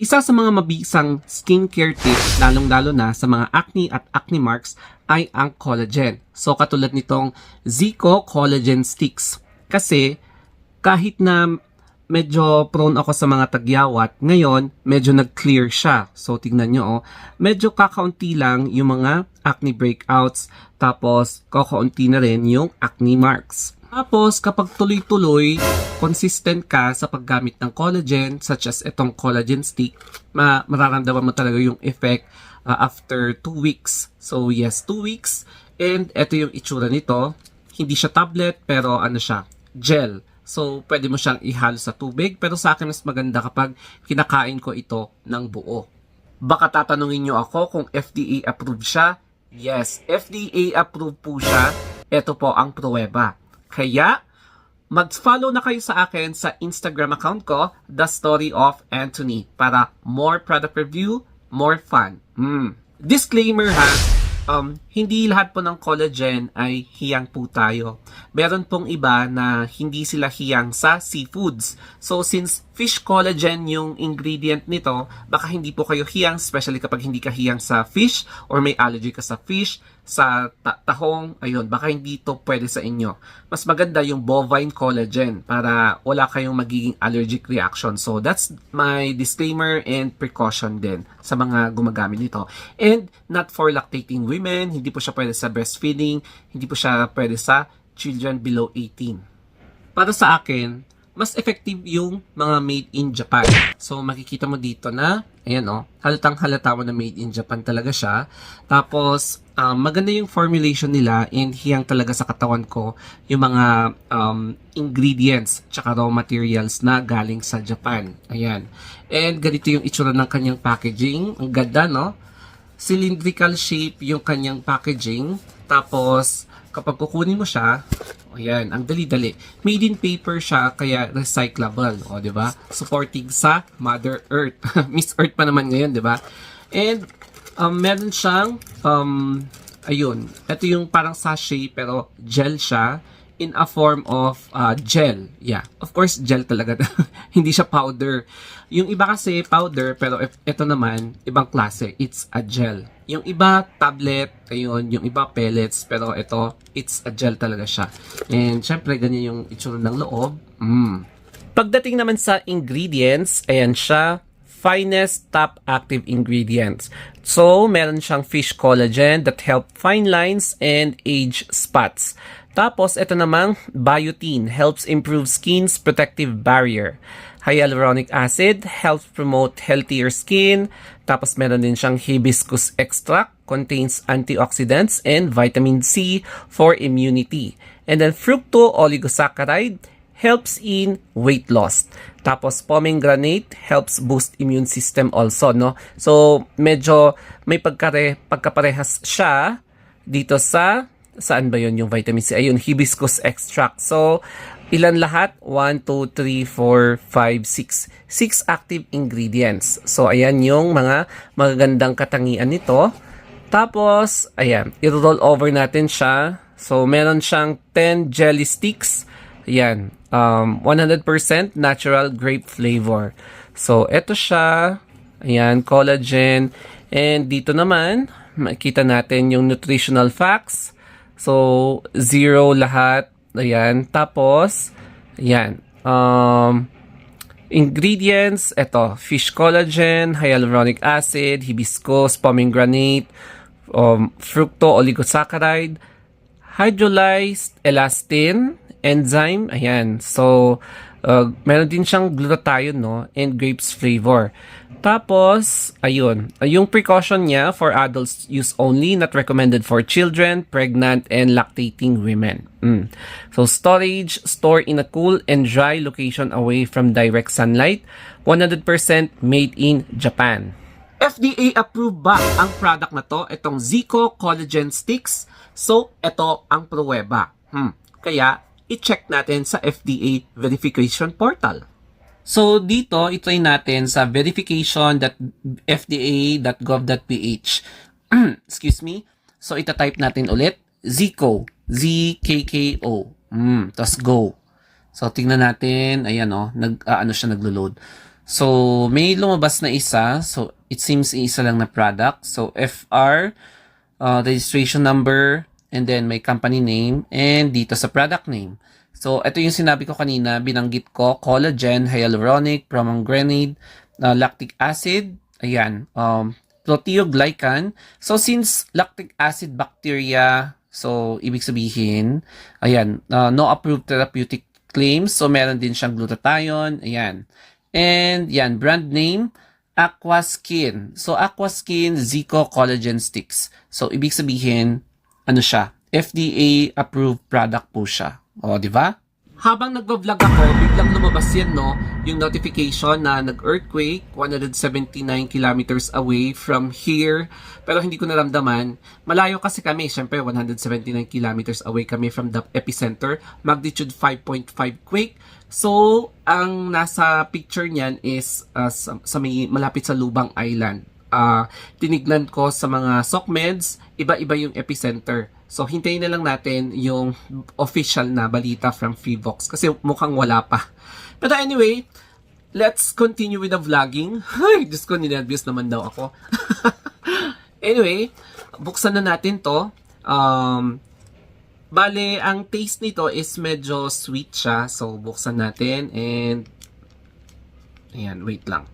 Isa sa mga mabisang skincare tips, lalong-lalo na sa mga acne at acne marks, ay ang collagen. So katulad nitong Zico Collagen Sticks. Kasi kahit na medyo prone ako sa mga tagyawat, ngayon medyo nag-clear siya. So tignan nyo, medyo kakaunti lang yung mga acne breakouts, tapos kakaunti na rin yung acne marks. Tapos, kapag tuloy-tuloy, consistent ka sa paggamit ng collagen, such as itong collagen stick, mararamdaman mo talaga yung effect after 2 weeks. So, yes, 2 weeks. And ito yung itsura nito. Hindi siya tablet, pero ano siya, gel. So, pwede mo siyang ihalo sa tubig. Pero sa akin, mas maganda kapag kinakain ko ito ng buo. Baka tatanungin nyo ako kung FDA approved siya. Yes, FDA approved po siya. Ito po ang pruweba. Kaya, mag-follow na kayo sa akin sa Instagram account ko, The Story of Anthony, para more product review, more fun. Disclaimer ha, hindi lahat po ng collagen ay hiyang po tayo. Meron pong iba na hindi sila hiyang sa seafoods. So since fish collagen yung ingredient nito, baka hindi po kayo hiyang, especially kapag hindi ka hiyang sa fish or may allergy ka sa fish, sa tahong, ayun, baka hindi to pwede sa inyo. Mas maganda yung bovine collagen para wala kayong magiging allergic reaction. So that's my disclaimer and precaution din sa mga gumagamit nito. And not for lactating women, hindi po siya pwede sa breastfeeding, hindi po siya pwede sa children below 18. Para sa akin, mas effective yung mga made in Japan. So makikita mo dito na, ayan halatang halata mo na made in Japan talaga siya. Tapos, maganda yung formulation nila and hiyang talaga sa katawan ko yung mga ingredients tsaka raw materials na galing sa Japan. Ayan. And ganito yung itsura ng kanyang packaging. Ang ganda, no? Cylindrical shape yung kanyang packaging. Tapos, kapag kukunin mo siya, ayan, ang dali-dali. Made in paper siya, kaya recyclable, di ba? Supporting sa Mother Earth. Miss Earth pa naman ngayon, di ba? And, meron siyang, ayun, ito yung parang sachet, pero gel siya in a form of gel. Yeah, of course, gel talaga. Hindi siya powder. Yung iba kasi powder, pero ito naman, ibang klase. It's a gel. Yung iba, tablet, ayun, yung iba pellets, pero ito, it's a gel talaga siya. And syempre, ganyan yung itsura ng loob. Pagdating naman sa ingredients, ayan siya, finest top active ingredients. So, meron siyang fish collagen that help fine lines and age spots. Tapos, ito namang biotin helps improve skin's protective barrier. Hyaluronic acid helps promote healthier skin. Tapos, meron din siyang hibiscus extract, contains antioxidants and vitamin C for immunity. And then, fructo-oligosaccharide helps in weight loss. Tapos, pomegranate helps boost immune system also, no? So, medyo may pagkaparehas siya dito sa, saan ba yun yung vitamin C? Ayun, hibiscus extract. So, ilan lahat? 1, 2, 3, 4, 5, 6. 6 active ingredients. So, ayan yung mga magagandang katangian nito. Tapos, ayan, i-roll over natin siya. So, meron siyang 10 jelly sticks. Ayan, 100% natural grape flavor. So, eto siya. Ayan, collagen. And dito naman, makita natin yung nutritional facts. So, 0 lahat. Ayan, tapos, ayan, ingredients, eto, fish collagen, hyaluronic acid, hibiscus, pomegranate, fructo-oligosaccharide, hydrolyzed elastin, enzyme, ayan. So, meron din siyang glutathione, no? And grapes flavor. Tapos, ayun. Yung precaution niya for adults use only, not recommended for children, pregnant, and lactating women. So, storage, store in a cool and dry location away from direct sunlight. 100% made in Japan. FDA approved ba ang product na to? Itong Zico Collagen Sticks. So, ito ang pruweba. Kaya, i-check natin sa FDA verification portal. So, dito, itry natin sa verification.fda.gov.ph. Excuse me. So, itatype natin ulit. Zico. Z-K-K-O. Tapos go. So, tingnan natin. Ayan, ano siya naglo-load. So, may lumabas na isa. So, it seems isa lang na product. So, FR, registration number, and then may company name, and dito sa product name. So, ito yung sinabi ko kanina, binanggit ko, collagen, hyaluronic, pomegranate, lactic acid, ayan, proteoglycan. So, since lactic acid bacteria, so, ibig sabihin, ayan, no approved therapeutic claims. So, meron din siyang glutathione, ayan. And yan, brand name, Aquaskin. So, Aquaskin Zico Collagen Sticks. So, ibig sabihin, ano siya? FDA approved product po siya. O, di ba? Habang nagvo-vlog ako, biglang lumabas yan, no? Yung notification na nag-earthquake 179 kilometers away from here. Pero hindi ko naramdaman. Malayo kasi kami. Siyempre, 179 kilometers away kami from the epicenter. Magnitude 5.5 quake. So, ang nasa picture niyan is sa may malapit sa Lubang Island. Tinignan ko sa mga SOCMEDs, iba-iba yung epicenter. So, hintayin na lang natin yung official na balita from Freevox kasi mukhang wala pa. Pero anyway, let's continue with the vlogging. Ay, Diyos ko, ninervyos naman daw ako. Anyway, buksan na natin to. Bale, ang taste nito is medyo sweet siya. So, buksan natin and ayan, wait lang.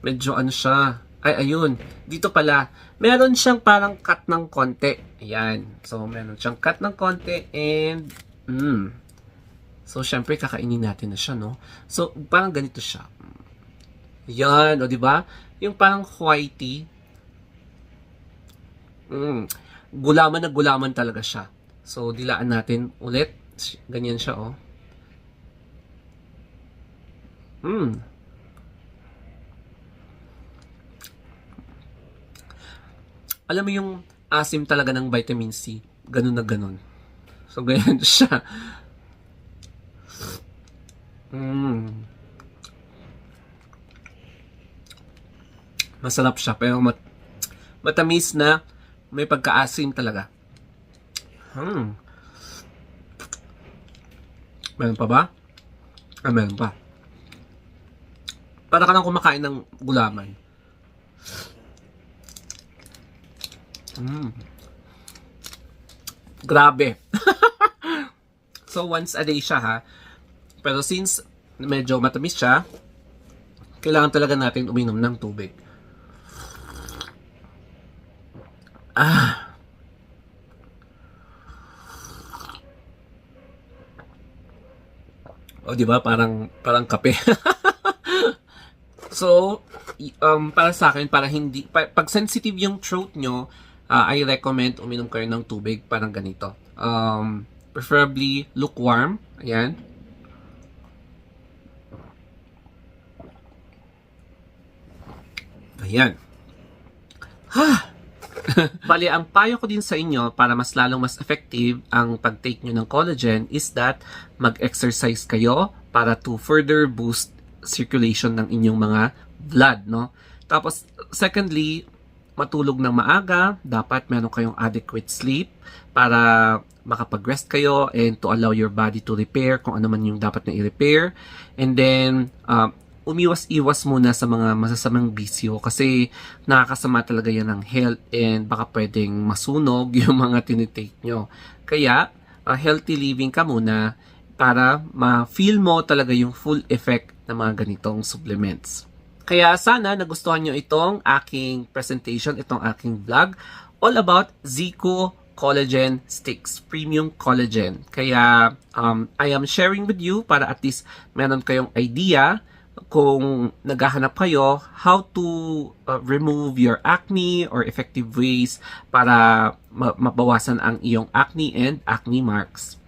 Medyo ano siya. Ay, ayun. Dito pala, meron siyang parang cut ng konti. Ayan. So, meron siyang cut ng konti and so, syempre, kakainin natin na siya, no? So, parang ganito siya. Yan, o, diba? Yung parang whitey. Gulaman na gulaman talaga siya. So, dilaan natin ulit. Ganyan siya, oh. Alam mo yung asim talaga ng vitamin C. Ganun na ganun. So, ganyan siya. Masarap siya. Pero matamis na may pagka-asim talaga. Meron pa ba? Meron pa. Para ka lang kumakain ng gulaman. Grabe. So, once a day siya, ha? Pero since medyo matamis siya, kailangan talaga natin uminom ng tubig. O, di ba? Parang kape. So, para sa akin, para hindi, pag sensitive yung throat nyo, I recommend uminom kayo ng tubig parang ganito. Preferably lukewarm. Ayan. Ayan. Bali, ang payo ko din sa inyo para mas lalong mas effective ang pag-take nyo ng collagen is that mag-exercise kayo para to further boost circulation ng inyong mga blood, no? Tapos, secondly, matulog ng maaga. Dapat meron kayong adequate sleep para makapag-rest kayo and to allow your body to repair kung ano man yung dapat na i-repair. And then, umiwas-iwas muna sa mga masasamang bisyo kasi nakakasama talaga yan ng health and baka pwedeng masunog yung mga tinitake nyo. Kaya, healthy living ka muna para ma-feel mo talaga yung full effect ng mga ganitong supplements. Kaya sana nagustuhan nyo itong aking presentation, itong aking vlog all about Zico Collagen Sticks, Premium Collagen. Kaya I am sharing with you para at least meron kayong idea kung naghahanap kayo how to remove your acne or effective ways para mabawasan ang iyong acne and acne marks.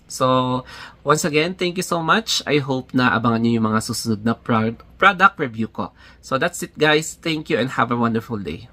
So, once again, thank you so much. I hope na abangan niyo yung mga susunod na product review ko. So, that's it guys. Thank you and have a wonderful day.